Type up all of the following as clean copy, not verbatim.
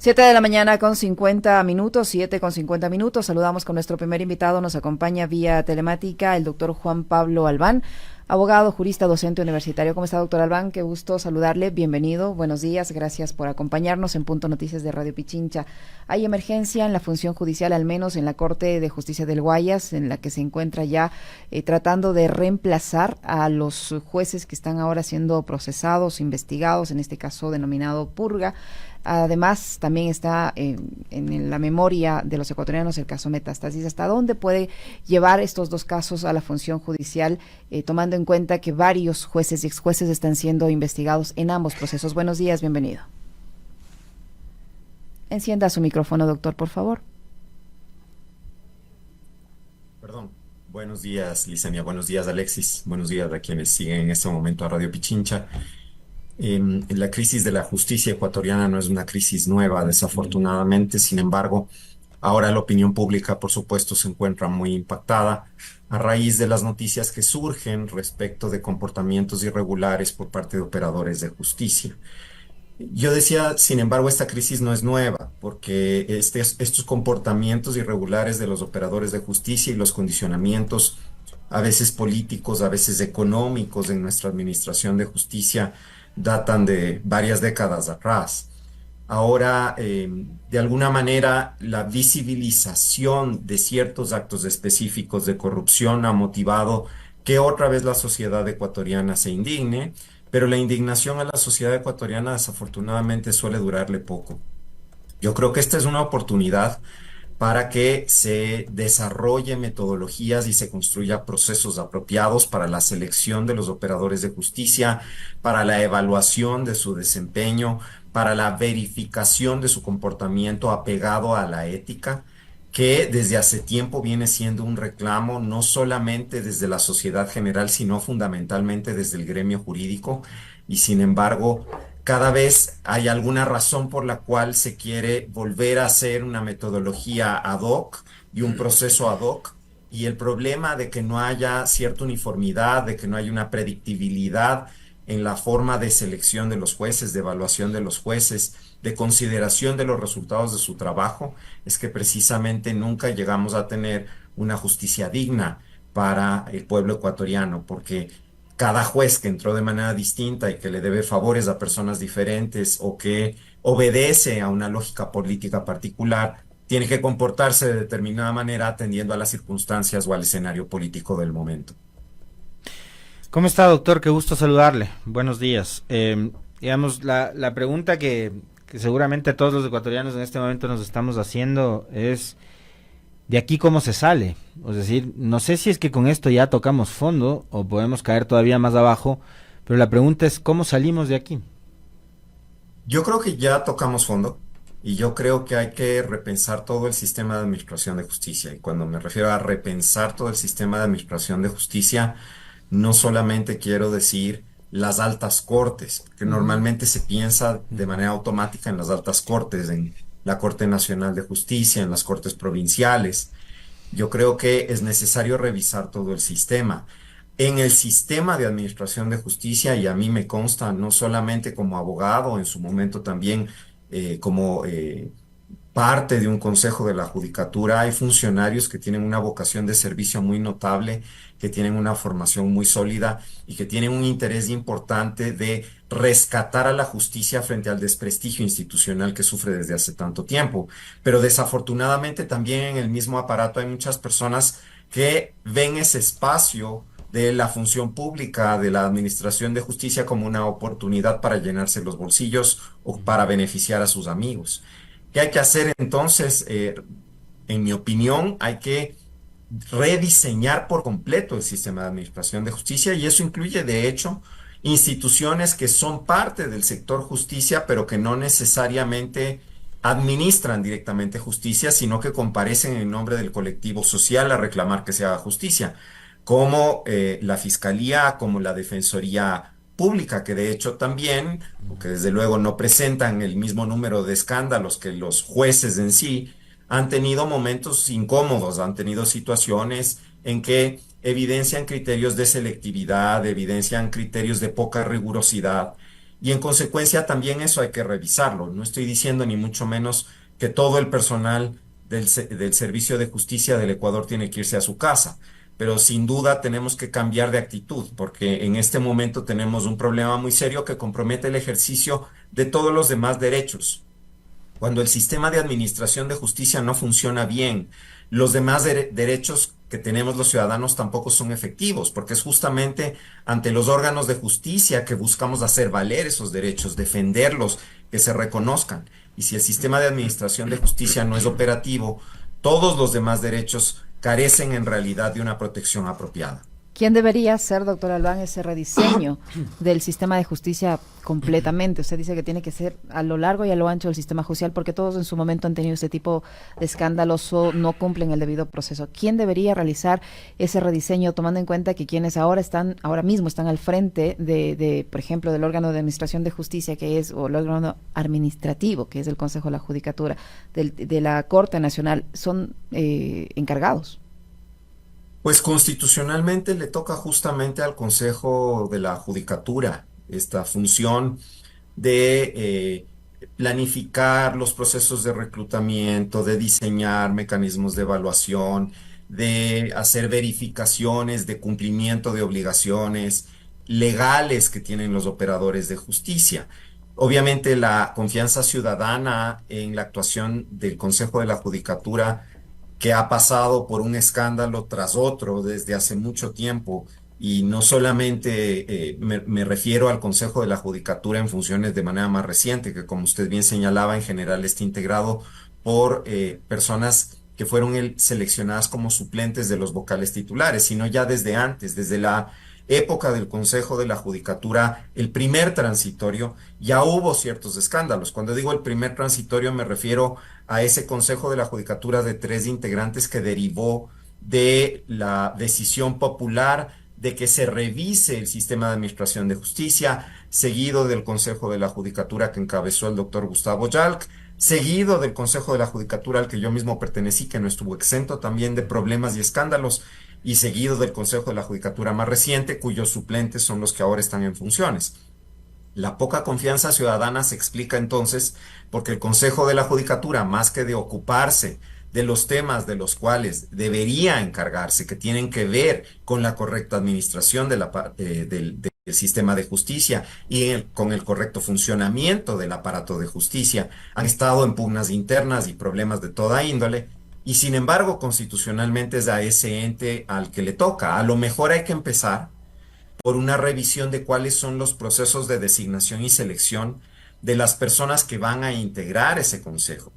7 de la mañana con 50 minutos, 7 con 50 minutos. Saludamos con nuestro primer invitado. Nos acompaña vía telemática el doctor Juan Pablo Albán, abogado, jurista, docente universitario. ¿Cómo está, doctor Albán? Qué gusto saludarle. Bienvenido. Buenos días. Gracias por acompañarnos en Punto Noticias de Radio Pichincha. Hay emergencia en la función judicial, al menos en la Corte de Justicia del Guayas, en la que se encuentra ya tratando de reemplazar a los jueces que están ahora siendo procesados, investigados, en este caso denominado purga. Además, también está en la memoria de los ecuatorianos el caso Metástasis. ¿Hasta dónde puede llevar estos dos casos a la función judicial, tomando en cuenta que varios jueces y exjueces están siendo investigados en ambos procesos? Buenos días, bienvenido. Encienda su micrófono, doctor, por favor. Perdón. Buenos días, Licenia. Buenos días, Alexis. Buenos días a quienes siguen en este momento a Radio Pichincha. La crisis de la justicia ecuatoriana no es una crisis nueva, desafortunadamente. Sin embargo, ahora la opinión pública, por supuesto, se encuentra muy impactada a raíz de las noticias que surgen respecto de comportamientos irregulares por parte de operadores de justicia. Yo decía, sin embargo, esta crisis no es nueva, porque estos comportamientos irregulares de los operadores de justicia y los condicionamientos, a veces políticos, a veces económicos en nuestra administración de justicia, datan de varias décadas atrás. Ahora, de alguna manera, la visibilización de ciertos actos específicos de corrupción ha motivado que otra vez la sociedad ecuatoriana se indigne, pero la indignación a la sociedad ecuatoriana desafortunadamente suele durarle poco. Yo creo que esta es una oportunidad para que se desarrolle metodologías y se construya procesos apropiados para la selección de los operadores de justicia, para la evaluación de su desempeño, para la verificación de su comportamiento apegado a la ética, que desde hace tiempo viene siendo un reclamo no solamente desde la sociedad general, sino fundamentalmente desde el gremio jurídico. Y sin embargo, cada vez hay alguna razón por la cual se quiere volver a hacer una metodología ad hoc y un proceso ad hoc. Y el problema de que no haya cierta uniformidad, de que no haya una predictibilidad en la forma de selección de los jueces, de evaluación de los jueces, de consideración de los resultados de su trabajo, es que precisamente nunca llegamos a tener una justicia digna para el pueblo ecuatoriano, porque cada juez que entró de manera distinta y que le debe favores a personas diferentes o que obedece a una lógica política particular, tiene que comportarse de determinada manera atendiendo a las circunstancias o al escenario político del momento. ¿Cómo está, doctor? Qué gusto saludarle. Buenos días. Digamos, la pregunta que seguramente todos los ecuatorianos en este momento nos estamos haciendo es, ¿de aquí cómo se sale? Es decir, no sé si es que con esto ya tocamos fondo o podemos caer todavía más abajo, pero la pregunta es, ¿cómo salimos de aquí? Yo creo que ya tocamos fondo y yo creo que hay que repensar todo el sistema de administración de justicia. Y cuando me refiero a repensar todo el sistema de administración de justicia, no solamente quiero decir las altas cortes, que normalmente se piensa de manera automática en las altas cortes, en la Corte Nacional de Justicia, en las cortes provinciales. Yo creo que es necesario revisar todo el sistema. En el sistema de administración de justicia, y a mí me consta, no solamente como abogado, en su momento también como parte de un consejo de la judicatura, hay funcionarios que tienen una vocación de servicio muy notable, que tienen una formación muy sólida y que tienen un interés importante de rescatar a la justicia frente al desprestigio institucional que sufre desde hace tanto tiempo. Pero desafortunadamente también en el mismo aparato hay muchas personas que ven ese espacio de la función pública, de la administración de justicia como una oportunidad para llenarse los bolsillos o para beneficiar a sus amigos. ¿Qué hay que hacer entonces? En mi opinión, hay que rediseñar por completo el sistema de administración de justicia y eso incluye, de hecho, instituciones que son parte del sector justicia, pero que no necesariamente administran directamente justicia, sino que comparecen en nombre del colectivo social a reclamar que se haga justicia, como la Fiscalía, como la Defensoría Pública, que de hecho también, porque desde luego no presentan el mismo número de escándalos que los jueces en sí, han tenido momentos incómodos, han tenido situaciones en que evidencian criterios de selectividad, evidencian criterios de poca rigurosidad y en consecuencia también eso hay que revisarlo. No estoy diciendo ni mucho menos que todo el personal del Servicio de Justicia del Ecuador tiene que irse a su casa, pero sin duda tenemos que cambiar de actitud, porque en este momento tenemos un problema muy serio que compromete el ejercicio de todos los demás derechos. Cuando el sistema de administración de justicia no funciona bien, los demás derechos que tenemos los ciudadanos tampoco son efectivos, porque es justamente ante los órganos de justicia que buscamos hacer valer esos derechos, defenderlos, que se reconozcan. Y si el sistema de administración de justicia no es operativo, todos los demás derechos carecen en realidad de una protección apropiada. ¿Quién debería hacer, doctor Albán, ese rediseño del sistema de justicia completamente? Usted dice que tiene que ser a lo largo y a lo ancho del sistema judicial, porque todos en su momento han tenido este tipo de escándalos o no cumplen el debido proceso. ¿Quién debería realizar ese rediseño, tomando en cuenta que quienes ahora mismo están al frente por ejemplo, del órgano de administración de justicia, o el órgano administrativo, que es el Consejo de la Judicatura, de la Corte Nacional, son encargados? Pues constitucionalmente le toca justamente al Consejo de la Judicatura esta función de planificar los procesos de reclutamiento, de diseñar mecanismos de evaluación, de hacer verificaciones de cumplimiento de obligaciones legales que tienen los operadores de justicia. Obviamente la confianza ciudadana en la actuación del Consejo de la Judicatura, que ha pasado por un escándalo tras otro desde hace mucho tiempo, y no solamente me refiero al Consejo de la Judicatura en funciones de manera más reciente, que como usted bien señalaba, en general está integrado por personas que fueron seleccionadas como suplentes de los vocales titulares, sino ya desde antes, desde la época del Consejo de la Judicatura, el primer transitorio, ya hubo ciertos escándalos. Cuando digo el primer transitorio me refiero a ese Consejo de la Judicatura de 3 integrantes que derivó de la decisión popular de que se revise el sistema de administración de justicia, seguido del Consejo de la Judicatura que encabezó el doctor Gustavo Yalc, seguido del Consejo de la Judicatura al que yo mismo pertenecí, que no estuvo exento también de problemas y escándalos, y seguido del Consejo de la Judicatura más reciente, cuyos suplentes son los que ahora están en funciones. La poca confianza ciudadana se explica entonces porque el Consejo de la Judicatura, más que de ocuparse de los temas de los cuales debería encargarse, que tienen que ver con la correcta administración del sistema de justicia y con el correcto funcionamiento del aparato de justicia, han estado en pugnas internas y problemas de toda índole, y sin embargo constitucionalmente es a ese ente al que le toca. A lo mejor hay que empezar por una revisión de cuáles son los procesos de designación y selección de las personas que van a integrar ese consejo.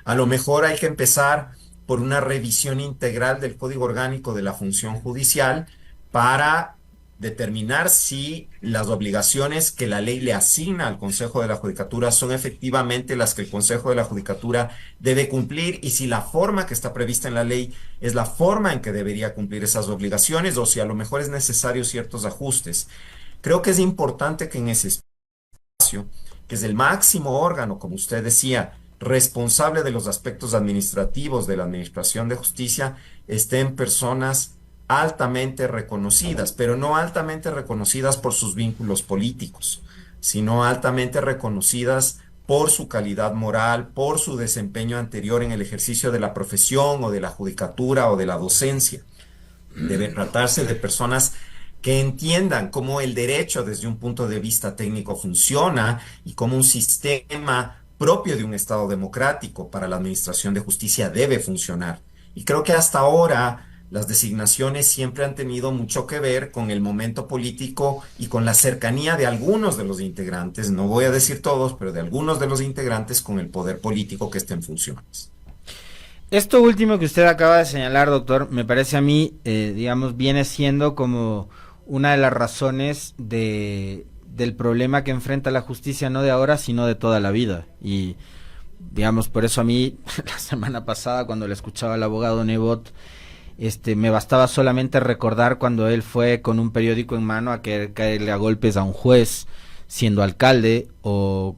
A lo mejor hay que empezar por una revisión integral del Código Orgánico de la Función Judicial para determinar si las obligaciones que la ley le asigna al Consejo de la Judicatura son efectivamente las que el Consejo de la Judicatura debe cumplir, y si la forma que está prevista en la ley es la forma en que debería cumplir esas obligaciones, o si a lo mejor es necesario ciertos ajustes. Creo que es importante que en ese espacio, que es el máximo órgano, como usted decía, responsable de los aspectos administrativos de la Administración de Justicia, estén personas altamente reconocidas, pero no altamente reconocidas por sus vínculos políticos, sino altamente reconocidas por su calidad moral, por su desempeño anterior en el ejercicio de la profesión o de la judicatura o de la docencia. Debe tratarse de personas que entiendan cómo el derecho desde un punto de vista técnico funciona y cómo un sistema propio de un Estado democrático para la administración de justicia debe funcionar. Y creo que hasta ahora las designaciones siempre han tenido mucho que ver con el momento político y con la cercanía de algunos de los integrantes, no voy a decir todos, pero de algunos de los integrantes con el poder político que esté en funciones. Esto último que usted acaba de señalar, doctor, me parece a mí, digamos, viene siendo como una de las razones del problema que enfrenta la justicia, no de ahora, sino de toda la vida. Y, digamos, por eso a mí, la semana pasada, cuando le escuchaba al abogado Nebot, me bastaba solamente recordar cuando él fue con un periódico en mano a caerle a golpes a un juez siendo alcalde, o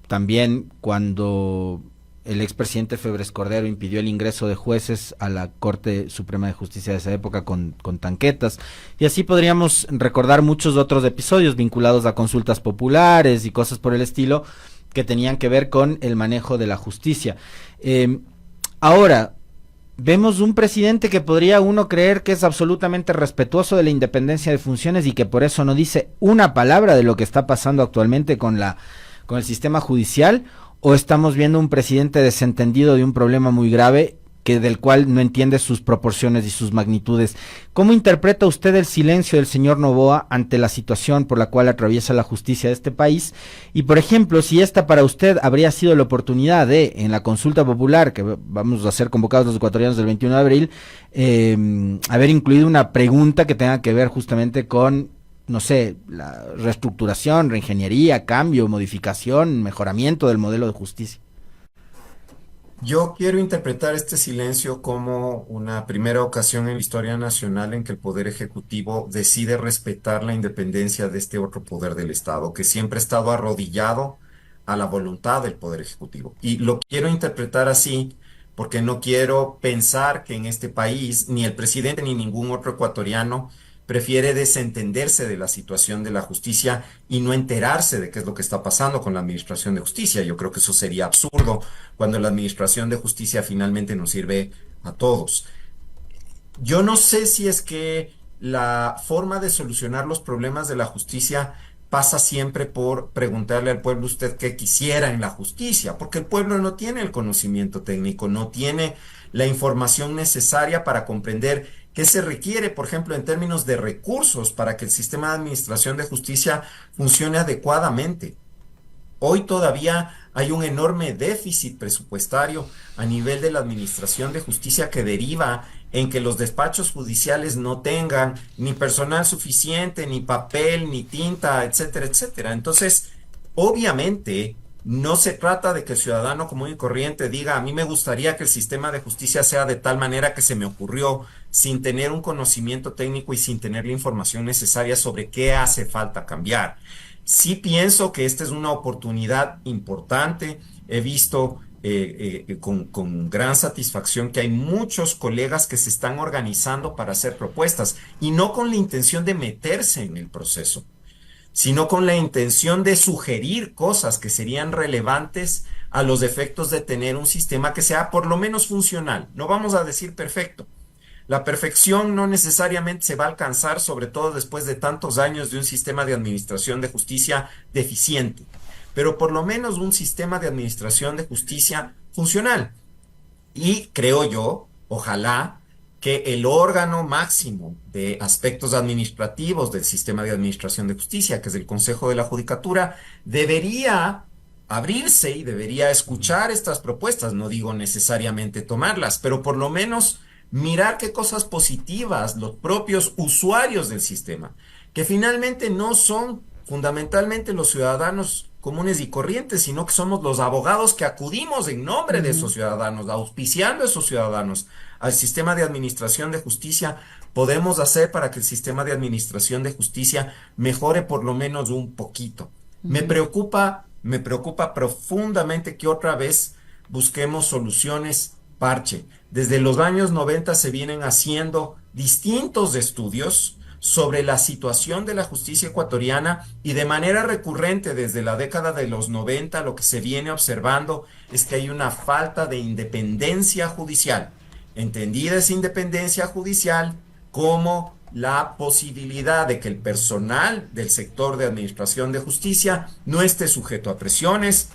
también cuando el expresidente Febres Cordero impidió el ingreso de jueces a la Corte Suprema de Justicia de esa época con tanquetas, y así podríamos recordar muchos otros episodios vinculados a consultas populares y cosas por el estilo que tenían que ver con el manejo de la justicia. Ahora, vemos un presidente que podría uno creer que es absolutamente respetuoso de la independencia de funciones y que por eso no dice una palabra de lo que está pasando actualmente con el sistema judicial, o estamos viendo un presidente desentendido de un problema muy grave del cual no entiende sus proporciones y sus magnitudes. ¿Cómo interpreta usted el silencio del señor Noboa ante la situación por la cual atraviesa la justicia de este país? Y, por ejemplo, si esta para usted habría sido la oportunidad de, en la consulta popular, que vamos a ser convocados los ecuatorianos del 21 de abril, haber incluido una pregunta que tenga que ver justamente con, no sé, la reestructuración, reingeniería, cambio, modificación, mejoramiento del modelo de justicia. Yo quiero interpretar este silencio como una primera ocasión en la historia nacional en que el Poder Ejecutivo decide respetar la independencia de este otro poder del Estado, que siempre ha estado arrodillado a la voluntad del Poder Ejecutivo. Y lo quiero interpretar así porque no quiero pensar que en este país ni el presidente ni ningún otro ecuatoriano prefiere desentenderse de la situación de la justicia y no enterarse de qué es lo que está pasando con la administración de justicia. Yo creo que eso sería absurdo cuando la administración de justicia finalmente nos sirve a todos. Yo no sé si es que la forma de solucionar los problemas de la justicia pasa siempre por preguntarle al pueblo usted qué quisiera en la justicia, porque el pueblo no tiene el conocimiento técnico, no tiene la información necesaria para comprender qué se requiere, por ejemplo, en términos de recursos para que el sistema de administración de justicia funcione adecuadamente. Hoy todavía hay un enorme déficit presupuestario a nivel de la administración de justicia que deriva en que los despachos judiciales no tengan ni personal suficiente, ni papel, ni tinta, etcétera, etcétera. Entonces, obviamente, no se trata de que el ciudadano común y corriente diga, a mí me gustaría que el sistema de justicia sea de tal manera que se me ocurrió, sin tener un conocimiento técnico y sin tener la información necesaria sobre qué hace falta cambiar. Sí pienso que esta es una oportunidad importante. He visto con gran satisfacción que hay muchos colegas que se están organizando para hacer propuestas y no con la intención de meterse en el proceso, sino con la intención de sugerir cosas que serían relevantes a los efectos de tener un sistema que sea por lo menos funcional. No vamos a decir perfecto. La perfección no necesariamente se va a alcanzar, sobre todo después de tantos años de un sistema de administración de justicia deficiente, pero por lo menos un sistema de administración de justicia funcional. Y creo yo, ojalá, que el órgano máximo de aspectos administrativos del sistema de administración de justicia, que es el Consejo de la Judicatura, debería abrirse y debería escuchar estas propuestas. No digo necesariamente tomarlas, pero por lo menos mirar qué cosas positivas los propios usuarios del sistema, que finalmente no son fundamentalmente los ciudadanos comunes y corrientes, sino que somos los abogados que acudimos en nombre de esos ciudadanos, auspiciando a esos ciudadanos al sistema de administración de justicia. Podemos hacer para que el sistema de administración de justicia mejore por lo menos un poquito. Me preocupa profundamente que otra vez busquemos soluciones parche. Desde los años 90 se vienen haciendo distintos estudios sobre la situación de la justicia ecuatoriana y de manera recurrente desde la década de los 90 lo que se viene observando es que hay una falta de independencia judicial. Entendida esa independencia judicial como la posibilidad de que el personal del sector de administración de justicia no esté sujeto a presiones,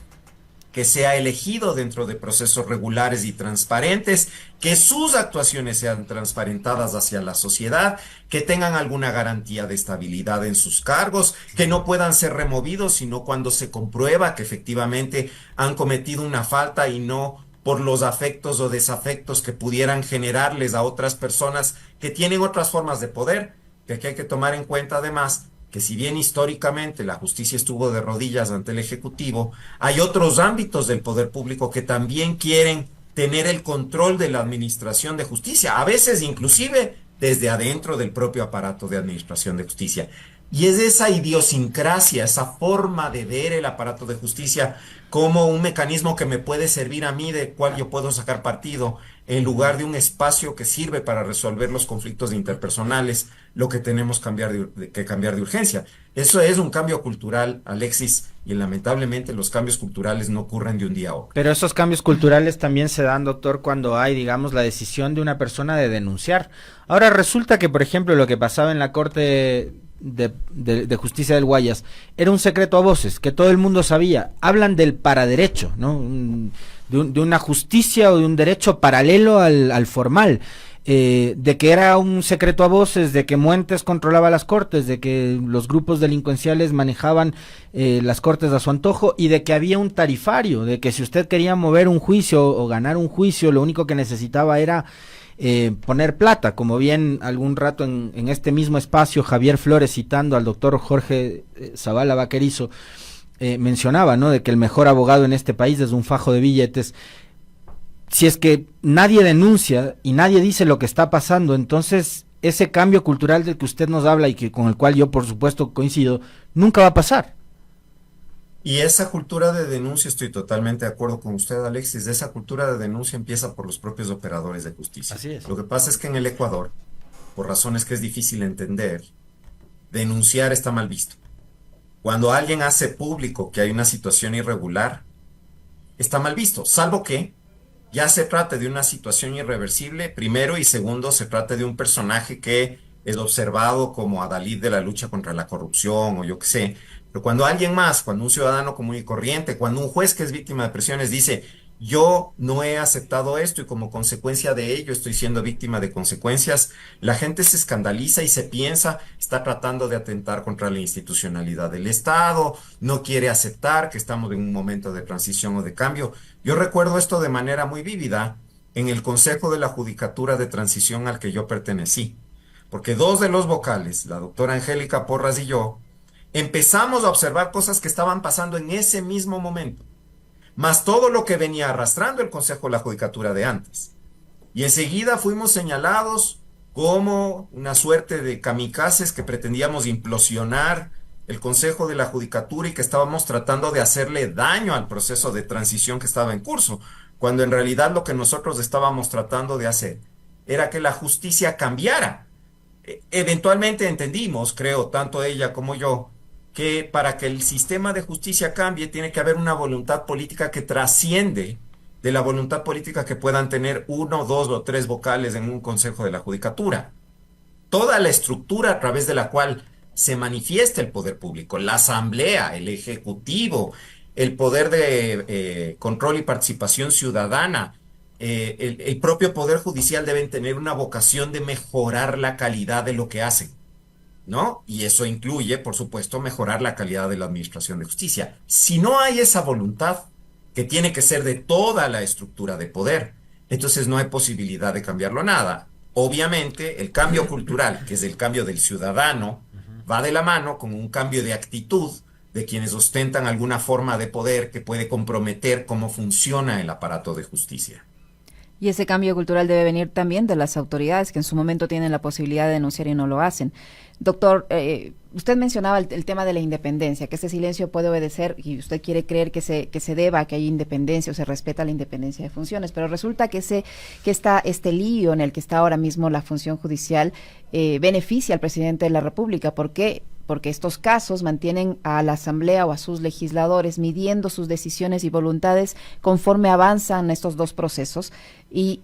que sea elegido dentro de procesos regulares y transparentes, que sus actuaciones sean transparentadas hacia la sociedad, que tengan alguna garantía de estabilidad en sus cargos, que no puedan ser removidos sino cuando se comprueba que efectivamente han cometido una falta y no por los afectos o desafectos que pudieran generarles a otras personas que tienen otras formas de poder, que aquí hay que tomar en cuenta además que si bien históricamente la justicia estuvo de rodillas ante el Ejecutivo, hay otros ámbitos del poder público que también quieren tener el control de la administración de justicia, a veces inclusive desde adentro del propio aparato de administración de justicia. Y es esa idiosincrasia, esa forma de ver el aparato de justicia como un mecanismo que me puede servir a mí, de cual yo puedo sacar partido, en lugar de un espacio que sirve para resolver los conflictos interpersonales, lo que tenemos que cambiar de urgencia. Eso es un cambio cultural, Alexis, y lamentablemente los cambios culturales no ocurren de un día a otro. Pero esos cambios culturales también se dan, doctor, cuando hay, digamos, la decisión de una persona de denunciar. Ahora resulta que, por ejemplo, lo que pasaba en la Corte de Justicia del Guayas era un secreto a voces, que todo el mundo sabía. Hablan del paraderecho, ¿no? De una justicia o de un derecho paralelo al formal. De que era un secreto a voces, de que Muentes controlaba las cortes, de que los grupos delincuenciales manejaban las cortes a su antojo, y de que había un tarifario, de que si usted quería mover un juicio o ganar un juicio, lo único que necesitaba era poner plata, como bien algún rato en este mismo espacio Javier Flores, citando al doctor Jorge Zavala Vaquerizo, mencionaba, ¿no?, de que el mejor abogado en este país es un fajo de billetes. Si es que nadie denuncia y nadie dice lo que está pasando, entonces ese cambio cultural del que usted nos habla y que con el cual yo por supuesto coincido, nunca va a pasar. Y esa cultura de denuncia, estoy totalmente de acuerdo con usted, Alexis, esa cultura de denuncia empieza por los propios operadores de justicia. Así es. Lo que pasa es que en el Ecuador, por razones que es difícil entender, denunciar está mal visto. Cuando alguien hace público que hay una situación irregular, está mal visto, salvo que ya se trate de una situación irreversible, primero, y segundo, se trate de un personaje que es observado como adalid de la lucha contra la corrupción o yo qué sé. Pero cuando alguien más, cuando un ciudadano común y corriente, cuando un juez que es víctima de presiones dice, yo no he aceptado esto y como consecuencia de ello estoy siendo víctima de consecuencias, la gente se escandaliza y se piensa, está tratando de atentar contra la institucionalidad del Estado, no quiere aceptar que estamos en un momento de transición o de cambio. Yo recuerdo esto de manera muy vívida en el Consejo de la Judicatura de Transición al que yo pertenecí, porque dos de los vocales, la doctora Angélica Porras y yo, empezamos a observar cosas que estaban pasando en ese mismo momento, más todo lo que venía arrastrando el Consejo de la Judicatura de antes. Y enseguida fuimos señalados como una suerte de kamikazes que pretendíamos implosionar el Consejo de la Judicatura y que estábamos tratando de hacerle daño al proceso de transición que estaba en curso, cuando en realidad lo que nosotros estábamos tratando de hacer era que la justicia cambiara. Eventualmente entendimos, creo, tanto ella como yo, que para que el sistema de justicia cambie tiene que haber una voluntad política que trasciende de la voluntad política que puedan tener uno, dos o tres vocales en un consejo de la judicatura. Toda la estructura a través de la cual se manifiesta el poder público, la asamblea, el ejecutivo, el poder de control y participación ciudadana, el propio poder judicial deben tener una vocación de mejorar la calidad de lo que hacen, ¿no? Y eso incluye, por supuesto, mejorar la calidad de la administración de justicia. Si no hay esa voluntad, que tiene que ser de toda la estructura de poder, entonces no hay posibilidad de cambiarlo nada. Obviamente, el cambio cultural, que es el cambio del ciudadano, va de la mano con un cambio de actitud de quienes ostentan alguna forma de poder que puede comprometer cómo funciona el aparato de justicia. Y ese cambio cultural debe venir también de las autoridades que en su momento tienen la posibilidad de denunciar y no lo hacen. Doctor, usted mencionaba el tema de la independencia, que ese silencio puede obedecer y usted quiere creer que se deba a que hay independencia o se respeta la independencia de funciones, pero resulta que este lío en el que está ahora mismo la función judicial beneficia al presidente de la República. ¿Por qué? Porque estos casos mantienen a la Asamblea o a sus legisladores midiendo sus decisiones y voluntades conforme avanzan estos dos procesos y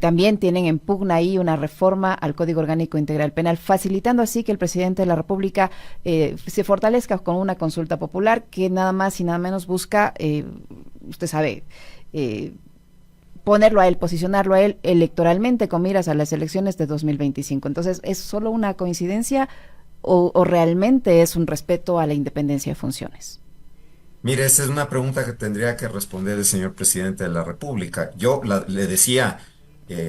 también tienen en pugna ahí una reforma al Código Orgánico Integral Penal, facilitando así que el presidente de la República se fortalezca con una consulta popular que nada más y nada menos busca, usted sabe, ponerlo a él, posicionarlo a él electoralmente con miras a las elecciones de 2025. Entonces, ¿es solo una coincidencia o realmente es un respeto a la independencia de funciones? Mire, esa es una pregunta que tendría que responder el señor presidente de la República. Le decía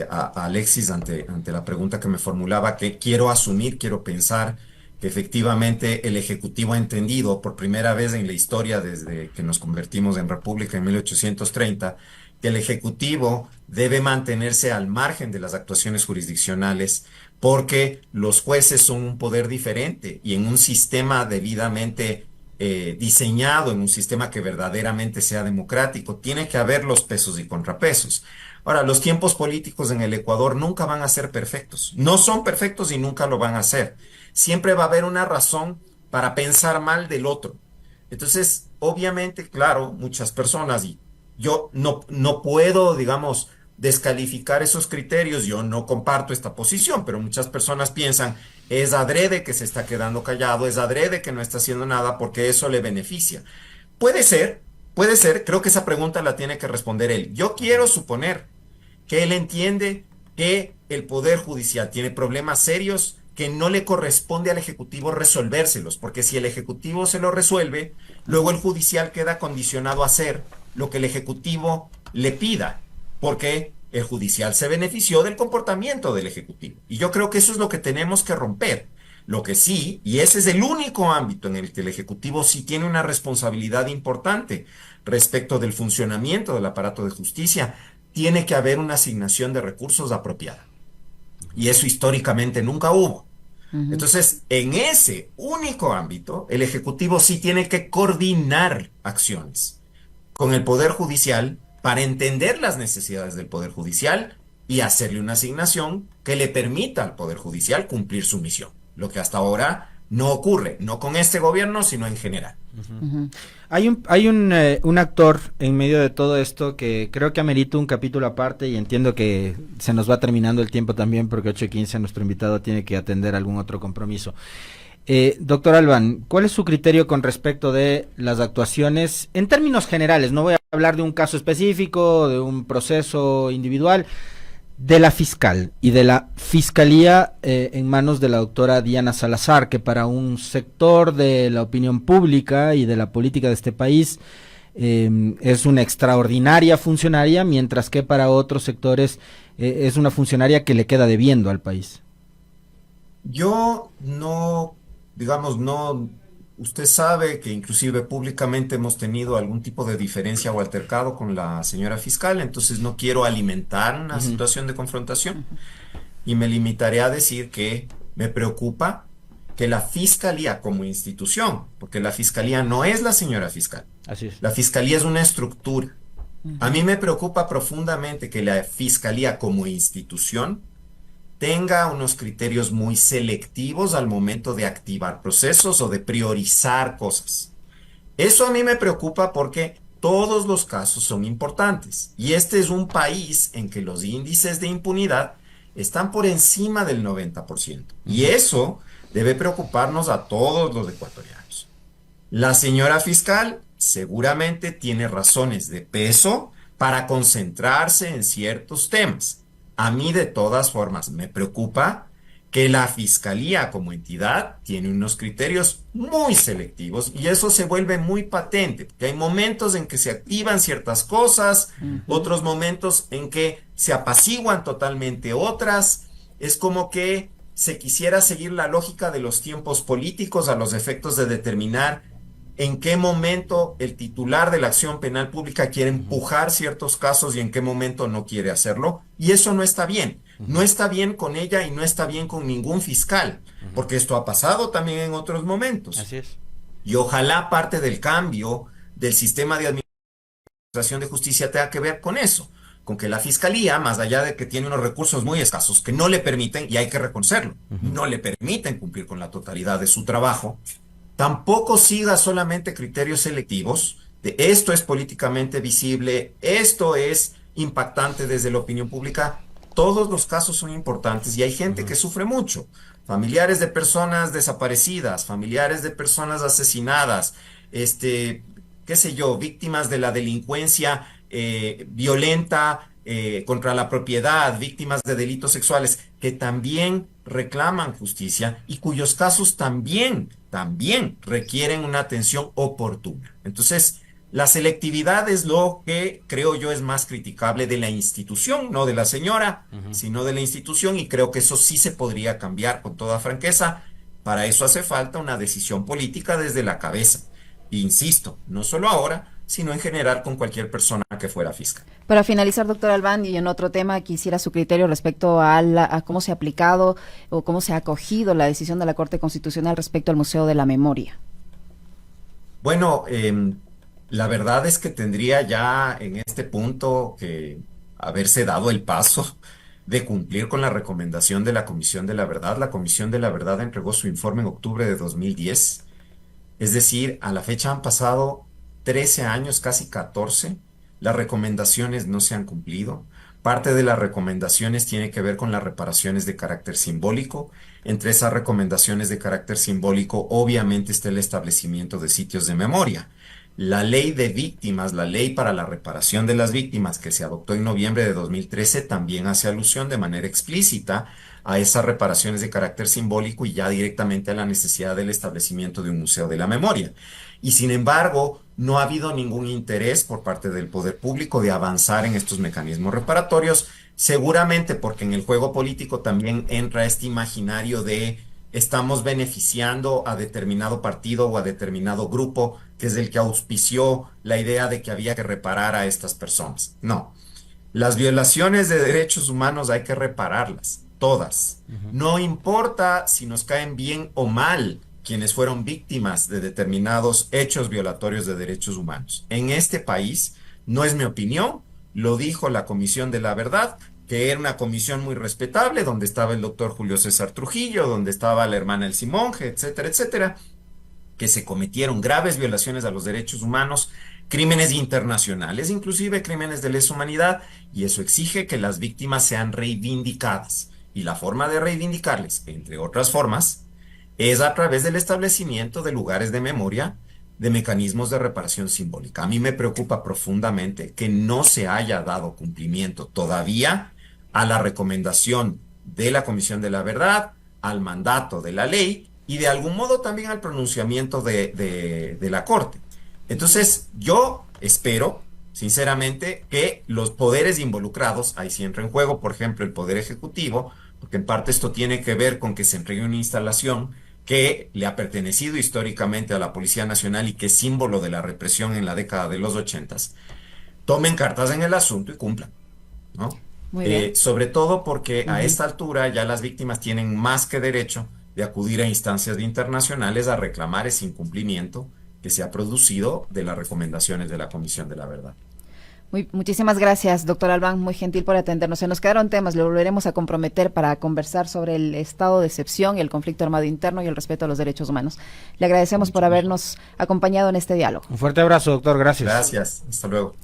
a Alexis ante la pregunta que me formulaba que quiero asumir, quiero pensar que efectivamente el Ejecutivo ha entendido por primera vez en la historia desde que nos convertimos en República en 1830 que el Ejecutivo debe mantenerse al margen de las actuaciones jurisdiccionales porque los jueces son un poder diferente y en un sistema debidamente diseñado, en un sistema que verdaderamente sea democrático, tiene que haber los pesos y contrapesos. Ahora, los tiempos políticos en el Ecuador nunca van a ser perfectos. No son perfectos y nunca lo van a ser. Siempre va a haber una razón para pensar mal del otro. Entonces, obviamente, claro, muchas personas, y yo no puedo, digamos, descalificar esos criterios, yo no comparto esta posición, pero muchas personas piensan, es adrede que se está quedando callado, es adrede que no está haciendo nada porque eso le beneficia. Puede ser, creo que esa pregunta la tiene que responder él. Yo quiero suponer que él entiende que el Poder Judicial tiene problemas serios que no le corresponde al Ejecutivo resolvérselos, porque si el Ejecutivo se lo resuelve, luego el Judicial queda condicionado a hacer lo que el Ejecutivo le pida, porque el Judicial se benefició del comportamiento del Ejecutivo. Y yo creo que eso es lo que tenemos que romper. Lo que sí, y ese es el único ámbito en el que el Ejecutivo sí tiene una responsabilidad importante respecto del funcionamiento del aparato de justicia, tiene que haber una asignación de recursos apropiada. Y eso históricamente nunca hubo. Entonces, en ese único ámbito, el Ejecutivo sí tiene que coordinar acciones con el Poder Judicial para entender las necesidades del Poder Judicial y hacerle una asignación que le permita al Poder Judicial cumplir su misión. Lo que hasta ahora no ocurre, no con este gobierno, sino en general. Hay un actor en medio de todo esto que creo que amerita un capítulo aparte y entiendo que se nos va terminando el tiempo también porque 8:15 nuestro invitado tiene que atender algún otro compromiso. Doctor Albán, ¿cuál es su criterio con respecto de las actuaciones en términos generales? No voy a hablar de un caso específico, de un proceso individual, de la fiscal y de la fiscalía en manos de la doctora Diana Salazar, que para un sector de la opinión pública y de la política de este país es una extraordinaria funcionaria, mientras que para otros sectores es una funcionaria que le queda debiendo al país. Yo no, digamos, no, usted sabe que inclusive públicamente hemos tenido algún tipo de diferencia o altercado con la señora fiscal, entonces no quiero alimentar una situación de confrontación y me limitaré a decir que me preocupa que la fiscalía como institución, porque la fiscalía no es la señora fiscal, Así es. la fiscalía es una estructura. A mí me preocupa profundamente que la fiscalía como institución tenga unos criterios muy selectivos al momento de activar procesos o de priorizar cosas. Eso a mí me preocupa porque todos los casos son importantes y este es un país en que los índices de impunidad están por encima del 90% y eso debe preocuparnos a todos los ecuatorianos. La señora fiscal seguramente tiene razones de peso para concentrarse en ciertos temas. A mí de todas formas me preocupa que la fiscalía como entidad tiene unos criterios muy selectivos y eso se vuelve muy patente, porque hay momentos en que se activan ciertas cosas, otros momentos en que se apaciguan totalmente otras. Es como que se quisiera seguir la lógica de los tiempos políticos a los efectos de determinar en qué momento el titular de la acción penal pública quiere empujar ciertos casos y en qué momento no quiere hacerlo. Y eso no está bien. No está bien con ella y no está bien con ningún fiscal, porque esto ha pasado también en otros momentos. Así es. Y ojalá parte del cambio del sistema de administración de justicia tenga que ver con eso, con que la fiscalía, más allá de que tiene unos recursos muy escasos que no le permiten, y hay que reconocerlo, no le permiten cumplir con la totalidad de su trabajo, tampoco siga solamente criterios selectivos de esto es políticamente visible, esto es impactante desde la opinión pública. Todos los casos son importantes y hay gente que sufre mucho. Familiares de personas desaparecidas, familiares de personas asesinadas, qué sé yo, víctimas de la delincuencia violenta contra la propiedad, víctimas de delitos sexuales, que también reclaman justicia y cuyos casos también requieren una atención oportuna. Entonces, la selectividad es lo que creo yo es más criticable de la institución, no de la señora, sino de la institución, y creo que eso sí se podría cambiar con toda franqueza. Para eso hace falta una decisión política desde la cabeza. E insisto, no solo ahora, sino en general con cualquier persona que fuera fiscal. Para finalizar, doctor Albán, y en otro tema, quisiera su criterio respecto a cómo se ha aplicado o cómo se ha acogido la decisión de la Corte Constitucional respecto al Museo de la Memoria. Bueno, la verdad es que tendría ya en este punto que haberse dado el paso de cumplir con la recomendación de la Comisión de la Verdad. La Comisión de la Verdad entregó su informe en octubre de 2010. Es decir, a la fecha han pasado 13 años, casi 14. Las recomendaciones no se han cumplido. Parte de las recomendaciones tiene que ver con las reparaciones de carácter simbólico. Entre esas recomendaciones de carácter simbólico, obviamente está el establecimiento de sitios de memoria. La ley de víctimas, la ley para la reparación de las víctimas que se adoptó en noviembre de 2013, también hace alusión de manera explícita a esas reparaciones de carácter simbólico y ya directamente a la necesidad del establecimiento de un museo de la memoria. Y sin embargo, no ha habido ningún interés por parte del poder público de avanzar en estos mecanismos reparatorios, seguramente porque en el juego político también entra este imaginario de estamos beneficiando a determinado partido o a determinado grupo, que es el que auspició la idea de que había que reparar a estas personas. No, las violaciones de derechos humanos hay que repararlas, todas. No importa si nos caen bien o mal quienes fueron víctimas de determinados hechos violatorios de derechos humanos. En este país, no es mi opinión, lo dijo la Comisión de la Verdad, que era una comisión muy respetable, donde estaba el doctor Julio César Trujillo, donde estaba la hermana Elsie Monge, etcétera, etcétera, que se cometieron graves violaciones a los derechos humanos, crímenes internacionales, inclusive crímenes de lesa humanidad, y eso exige que las víctimas sean reivindicadas. Y la forma de reivindicarles, entre otras formas, es a través del establecimiento de lugares de memoria, de mecanismos de reparación simbólica. A mí me preocupa profundamente que no se haya dado cumplimiento todavía a la recomendación de la Comisión de la Verdad, al mandato de la ley y de algún modo también al pronunciamiento de la Corte. Entonces, yo espero, sinceramente, que los poderes involucrados, ahí sí entra en juego, por ejemplo, el Poder Ejecutivo, porque en parte esto tiene que ver con que se entregue una instalación que le ha pertenecido históricamente a la Policía Nacional y que es símbolo de la represión en la década de los 80s, tomen cartas en el asunto y cumplan, ¿no? Muy bien. Sobre todo porque a esta altura ya las víctimas tienen más que derecho de acudir a instancias internacionales a reclamar ese incumplimiento que se ha producido de las recomendaciones de la Comisión de la Verdad. Muchísimas gracias, doctor Albán, muy gentil por atendernos. Se nos quedaron temas, lo volveremos a comprometer para conversar sobre el estado de excepción, el conflicto armado interno y el respeto a los derechos humanos. Le agradecemos por habernos acompañado en este diálogo. Un fuerte abrazo, doctor, gracias. Gracias, hasta luego.